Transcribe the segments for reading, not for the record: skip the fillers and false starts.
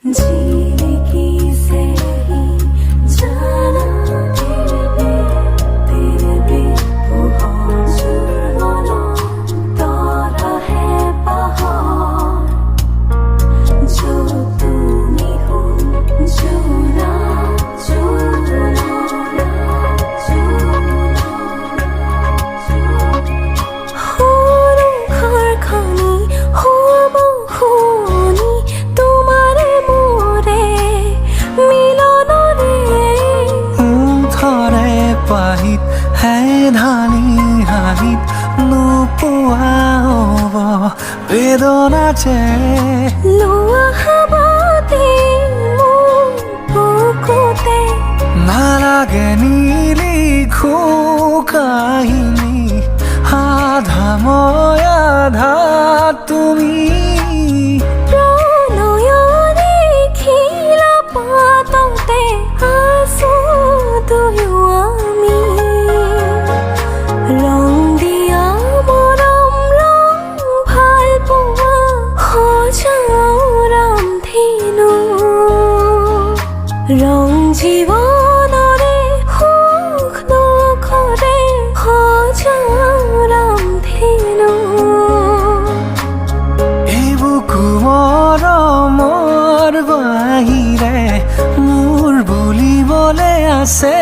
जिंदगी से ही जाना तेरे बेपहुँच वाला तारा है पहाड़ जो तुम ही हो चुना পাহিত হে ধানি হানিত নোপোৱা হ'ব বেদনাতে লোৱা হাবাতে মোৰ বুকুতে নালাগে নিলিখো কাহিনী আধা মই আধা তুমি প্ৰণয়ৰে খিলা পাততে আছো দুয়ো আমি ৰং দিয়া মৰম ৰং ভাল পোৱা সজাও ৰামধেনু ৰং জীৱনৰে সুখ দুখৰে সজাও ৰামধেনু এইবুকু মৰমৰ বাহিৰে মোৰ বুলিবলে আছে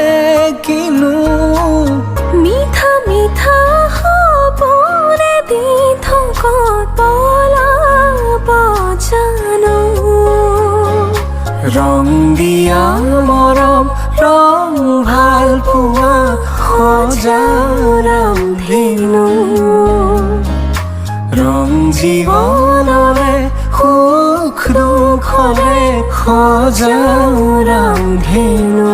কিনো মিঠা মিঠা সপোনে দি থকা পলাব জানো ৰং দিয়া মৰম ৰং ভাল পোৱা সজাও ৰামধেনু ৰং জীৱনৰে সুখ দুখৰে সজাও ৰামধেনু